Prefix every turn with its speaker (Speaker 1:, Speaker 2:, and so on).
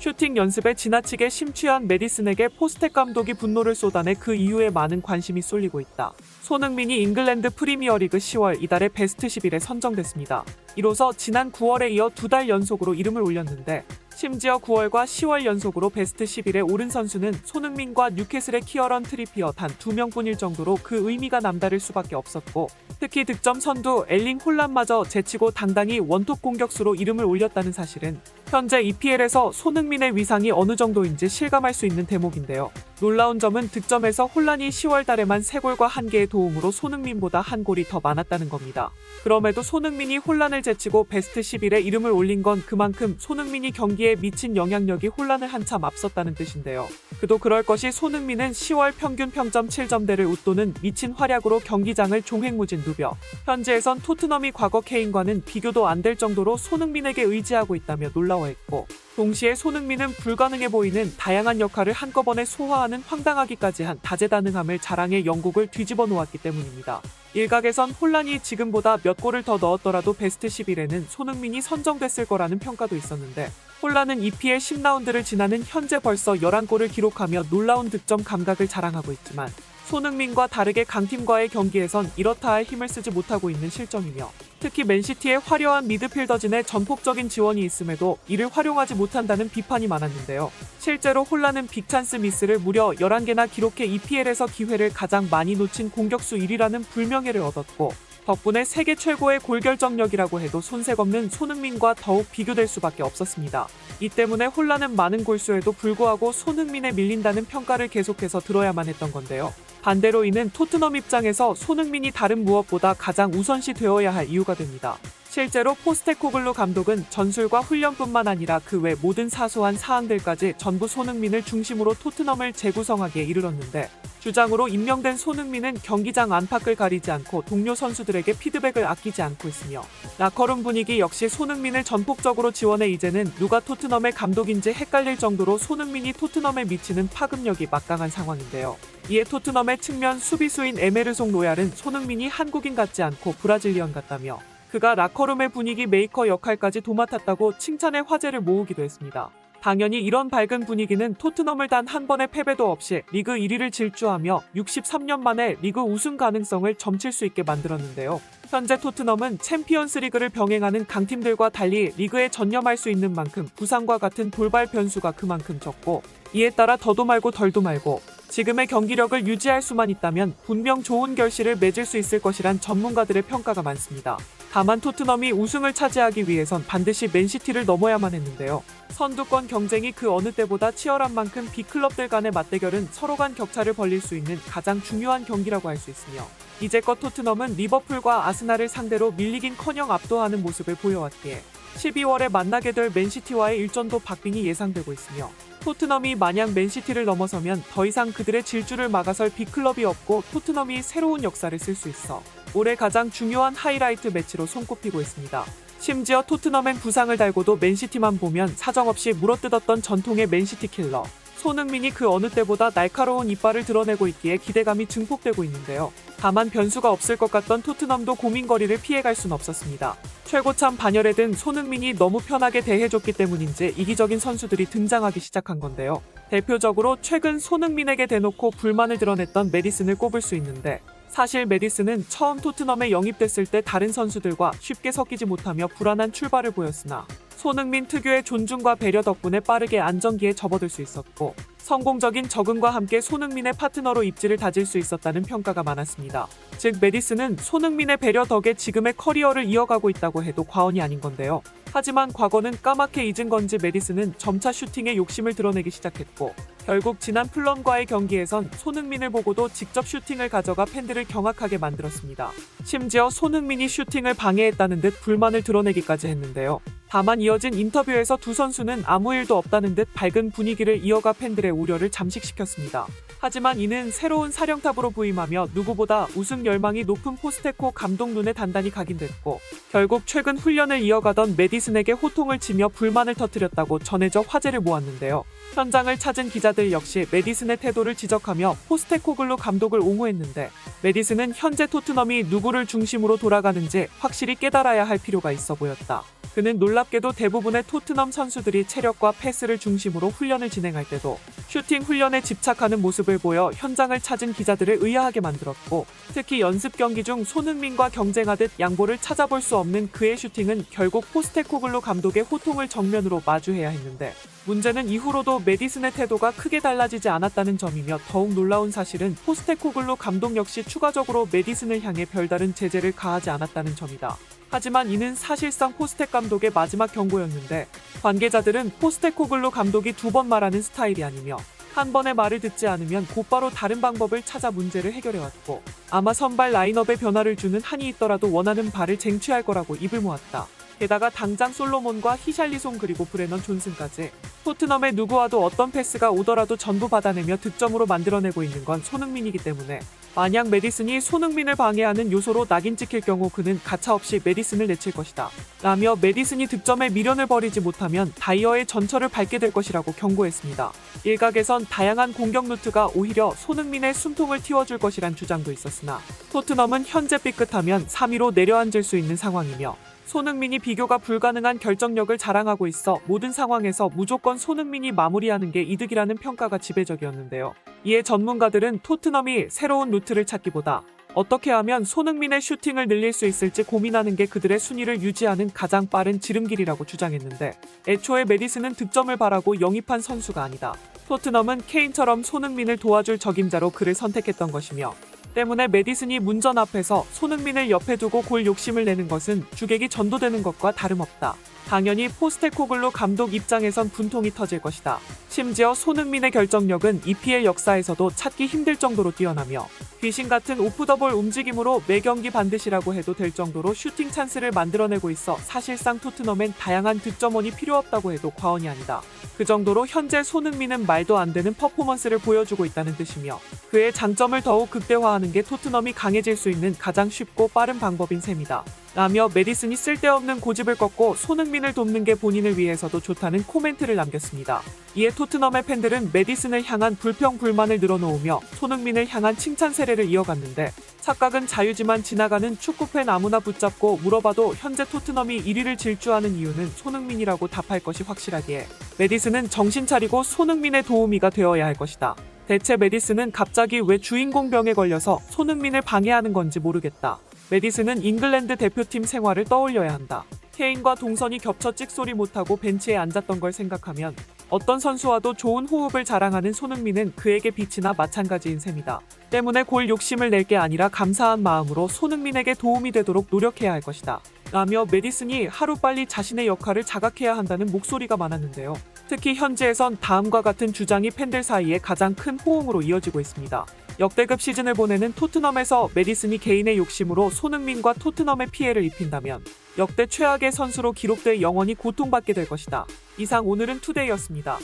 Speaker 1: 슈팅 연습에 지나치게 심취한 메디슨에게 포스텍 감독이 분노를 쏟아내 그 이후에 많은 관심이 쏠리고 있다. 손흥민이 잉글랜드 프리미어리그 10월 이달에 베스트 11에 선정됐습니다. 이로써 지난 9월에 이어 2달 연속으로 이름을 올렸는데 심지어 9월과 10월 연속으로 베스트 11에 오른 선수는 손흥민과 뉴캐슬의 키어런 트리피어 단 2명뿐일 정도로 그 의미가 남다를 수밖에 없었고, 특히 득점 선두 엘링 홀란마저 제치고 당당히 원톱 공격수로 이름을 올렸다는 사실은 현재 EPL에서 손흥민의 위상이 어느 정도인지 실감할 수 있는 대목인데요. 놀라운 점은 득점에서 홀란이 10월 달에만 3골과 1개의 도움으로 손흥민보다 1골이 더 많았다는 겁니다. 그럼에도 손흥민이 홀란을 제치고 베스트 11에 이름을 올린 건 그만큼 손흥민이 경기에 미친 영향력이 홀란을 한참 앞섰다는 뜻인데요. 그도 그럴 것이 손흥민은 10월 평균 평점 7점대를 웃도는 미친 활약으로 경기장을 종횡무진 누벼 현지에선 토트넘이 과거 케인과는 비교도 안 될 정도로 손흥민에게 의지하고 있다며 놀라워했고, 동시에 손흥민은 불가능해 보이는 다양한 역할을 한꺼번에 소화하는 황당하기까지 한 다재다능함을 자랑해 영국을 뒤집어 놓았기 때문입니다. 일각에선 홀란이 지금보다 몇 골을 더 넣었더라도 베스트 11에는 손흥민이 선정됐을 거라는 평가도 있었는데, 홀란은 EPL 10라운드를 지나는 현재 벌써 11골을 기록하며 놀라운 득점 감각을 자랑하고 있지만 손흥민과 다르게 강팀과의 경기에선 이렇다 할 힘을 쓰지 못하고 있는 실점이며, 특히 맨시티의 화려한 미드필더진의 전폭적인 지원이 있음에도 이를 활용하지 못한다는 비판이 많았는데요. 실제로 홀란은 빅찬스 미스를 무려 11개나 기록해 EPL에서 기회를 가장 많이 놓친 공격수 1위라는 불명예를 얻었고, 덕분에 세계 최고의 골 결정력이라고 해도 손색없는 손흥민과 더욱 비교될 수밖에 없었습니다. 이 때문에 홀란은 많은 골수에도 불구하고 손흥민에 밀린다는 평가를 계속해서 들어야만 했던 건데요. 반대로 이는 토트넘 입장에서 손흥민이 다른 무엇보다 가장 우선시 되어야 할 이유가 됩니다. 실제로 포스테코글루 감독은 전술과 훈련뿐만 아니라 그 외 모든 사소한 사항들까지 전부 손흥민을 중심으로 토트넘을 재구성하기에 이르렀는데, 주장으로 임명된 손흥민은 경기장 안팎을 가리지 않고 동료 선수들에게 피드백을 아끼지 않고 있으며, 라커룸 분위기 역시 손흥민을 전폭적으로 지원해 이제는 누가 토트넘의 감독인지 헷갈릴 정도로 손흥민이 토트넘에 미치는 파급력이 막강한 상황인데요. 이에 토트넘의 측면 수비수인 에메르송 로얄은 손흥민이 한국인 같지 않고 브라질리언 같다며 그가 라커룸의 분위기 메이커 역할까지 도맡았다고 칭찬의 화제를 모으기도 했습니다. 당연히 이런 밝은 분위기는 토트넘을 단 한 번의 패배도 없이 리그 1위를 질주하며 63년 만에 리그 우승 가능성을 점칠 수 있게 만들었는데요. 현재 토트넘은 챔피언스 리그를 병행하는 강팀들과 달리 리그에 전념할 수 있는 만큼 부상과 같은 돌발 변수가 그만큼 적고, 이에 따라 더도 말고 덜도 말고 지금의 경기력을 유지할 수만 있다면 분명 좋은 결실을 맺을 수 있을 것이란 전문가들의 평가가 많습니다. 다만 토트넘이 우승을 차지하기 위해선 반드시 맨시티를 넘어야만 했는데요. 선두권 경쟁이 그 어느 때보다 치열한 만큼 빅클럽들 간의 맞대결은 서로 간 격차를 벌릴 수 있는 가장 중요한 경기라고 할 수 있으며, 이제껏 토트넘은 리버풀과 아스날을 상대로 밀리긴커녕 압도하는 모습을 보여왔기에 12월에 만나게 될 맨시티와의 일전도 박빙이 예상되고 있으며, 토트넘이 만약 맨시티를 넘어서면 더 이상 그들의 질주를 막아설 빅클럽이 없고 토트넘이 새로운 역사를 쓸 수 있어 올해 가장 중요한 하이라이트 매치로 손꼽히고 있습니다. 심지어 토트넘엔 부상을 달고도 맨시티만 보면 사정없이 물어뜯었던 전통의 맨시티 킬러 손흥민이 그 어느 때보다 날카로운 이빨을 드러내고 있기에 기대감이 증폭되고 있는데요. 다만 변수가 없을 것 같던 토트넘도 고민거리를 피해갈 순 없었습니다. 최고참 반열에 든 손흥민이 너무 편하게 대해줬기 때문인지 이기적인 선수들이 등장하기 시작한 건데요. 대표적으로 최근 손흥민에게 대놓고 불만을 드러냈던 메디슨을 꼽을 수 있는데, 사실 메디슨은 처음 토트넘에 영입됐을 때 다른 선수들과 쉽게 섞이지 못하며 불안한 출발을 보였으나 손흥민 특유의 존중과 배려 덕분에 빠르게 안정기에 접어들 수 있었고, 성공적인 적응과 함께 손흥민의 파트너로 입지를 다질 수 있었다는 평가가 많았습니다. 즉 메디슨은 손흥민의 배려 덕에 지금의 커리어를 이어가고 있다고 해도 과언이 아닌 건데요. 하지만 과거는 까맣게 잊은 건지 메디슨은 점차 슈팅에 욕심을 드러내기 시작했고, 결국 지난 풀럼과의 경기에선 손흥민을 보고도 직접 슈팅을 가져가 팬들을 경악하게 만들었습니다. 심지어 손흥민이 슈팅을 방해했다는 듯 불만을 드러내기까지 했는데요. 다만 이어진 인터뷰에서 두 선수는 아무 일도 없다는 듯 밝은 분위기를 이어가 팬들의 우려를 잠식시켰습니다. 하지만 이는 새로운 사령탑으로 부임하며 누구보다 우승 열망이 높은 포스테코 감독 눈에 단단히 각인됐고, 결국 최근 훈련을 이어가던 메디슨에게 호통을 치며 불만을 터뜨렸다고 전해져 화제를 모았는데요. 현장을 찾은 기자들 역시 메디슨의 태도를 지적하며 포스테코글루 감독을 옹호했는데, 메디슨은 현재 토트넘이 누구를 중심으로 돌아가는지 확실히 깨달아야 할 필요가 있어 보였다. 그는 놀랍게도 대부분의 토트넘 선수들이 체력과 패스를 중심으로 훈련을 진행할 때도 슈팅 훈련에 집착하는 모습을 보여 현장을 찾은 기자들을 의아하게 만들었고, 특히 연습 경기 중 손흥민과 경쟁하듯 양보를 찾아볼 수 없는 그의 슈팅은 결국 포스테코글루 감독의 호통을 정면으로 마주해야 했는데, 문제는 이후로도 메디슨의 태도가 크게 달라지지 않았다는 점이며, 더욱 놀라운 사실은 포스테코글루 감독 역시 추가적으로 메디슨을 향해 별다른 제재를 가하지 않았다는 점이다. 하지만 이는 사실상 포스텍 감독의 마지막 경고였는데, 관계자들은 포스테코글루 감독이 두 번 말하는 스타일이 아니며 한 번의 말을 듣지 않으면 곧바로 다른 방법을 찾아 문제를 해결해왔고, 아마 선발 라인업에 변화를 주는 한이 있더라도 원하는 바를 쟁취할 거라고 입을 모았다. 게다가 당장 솔로몬과 히샬리송 그리고 브레넌 존슨까지 토트넘의 누구와도 어떤 패스가 오더라도 전부 받아내며 득점으로 만들어내고 있는 건 손흥민이기 때문에, 만약 메디슨이 손흥민을 방해하는 요소로 낙인 찍힐 경우 그는 가차없이 메디슨을 내칠 것이다 라며 메디슨이 득점에 미련을 버리지 못하면 다이어의 전철을 밟게 될 것이라고 경고했습니다. 일각에선 다양한 공격 루트가 오히려 손흥민의 숨통을 틔워줄 것이란 주장도 있었으나, 토트넘은 현재 삐끗하면 3위로 내려앉을 수 있는 상황이며, 손흥민이 비교가 불가능한 결정력을 자랑하고 있어 모든 상황에서 무조건 손흥민이 마무리하는 게 이득이라는 평가가 지배적이었는데요. 이에 전문가들은 토트넘이 새로운 루트를 찾기보다 어떻게 하면 손흥민의 슈팅을 늘릴 수 있을지 고민하는 게 그들의 순위를 유지하는 가장 빠른 지름길이라고 주장했는데, 애초에 메디슨은 득점을 바라고 영입한 선수가 아니다. 토트넘은 케인처럼 손흥민을 도와줄 적임자로 그를 선택했던 것이며, 때문에 메디슨이 문전 앞에서 손흥민을 옆에 두고 골 욕심을 내는 것은 주객이 전도되는 것과 다름없다. 당연히 포스테코글루 감독 입장에선 분통이 터질 것이다. 심지어 손흥민의 결정력은 EPL 역사에서도 찾기 힘들 정도로 뛰어나며, 귀신 같은 오프더볼 움직임으로 매 경기 반드시라고 해도 될 정도로 슈팅 찬스를 만들어내고 있어 사실상 토트넘엔 다양한 득점원이 필요 없다고 해도 과언이 아니다. 그 정도로 현재 손흥민은 말도 안 되는 퍼포먼스를 보여주고 있다는 뜻이며, 그의 장점을 더욱 극대화하는 게 토트넘이 강해질 수 있는 가장 쉽고 빠른 방법인 셈이다 라며 메디슨이 쓸데없는 고집을 꺾고 손흥민을 돕는 게 본인을 위해서도 좋다는 코멘트를 남겼습니다. 이에 토트넘의 팬들은 메디슨을 향한 불평 불만을 늘어놓으며 손흥민을 향한 칭찬 세례를 이어갔는데, 착각은 자유지만 지나가는 축구팬 아무나 붙잡고 물어봐도 현재 토트넘이 1위를 질주하는 이유는 손흥민이라고 답할 것이 확실하기에, 메디슨은 정신 차리고 손흥민의 도우미가 되어야 할 것이다. 대체 메디슨은 갑자기 왜 주인공 병에 걸려서 손흥민을 방해하는 건지 모르겠다. 메디슨은 잉글랜드 대표팀 생활을 떠올려야 한다. 케인과 동선이 겹쳐 찍소리 못하고 벤치에 앉았던 걸 생각하면 어떤 선수와도 좋은 호흡을 자랑하는 손흥민은 그에게 빛이나 마찬가지인 셈이다. 때문에 골 욕심을 낼 게 아니라 감사한 마음으로 손흥민에게 도움이 되도록 노력해야 할 것이다 라며 메디슨이 하루빨리 자신의 역할을 자각해야 한다는 목소리가 많았는데요. 특히 현지에선 다음과 같은 주장이 팬들 사이에 가장 큰 호응으로 이어지고 있습니다. 역대급 시즌을 보내는 토트넘에서 메디슨이 개인의 욕심으로 손흥민과 토트넘에 피해를 입힌다면 역대 최악의 선수로 기록돼 영원히 고통받게 될 것이다. 이상 오늘은 투데이였습니다.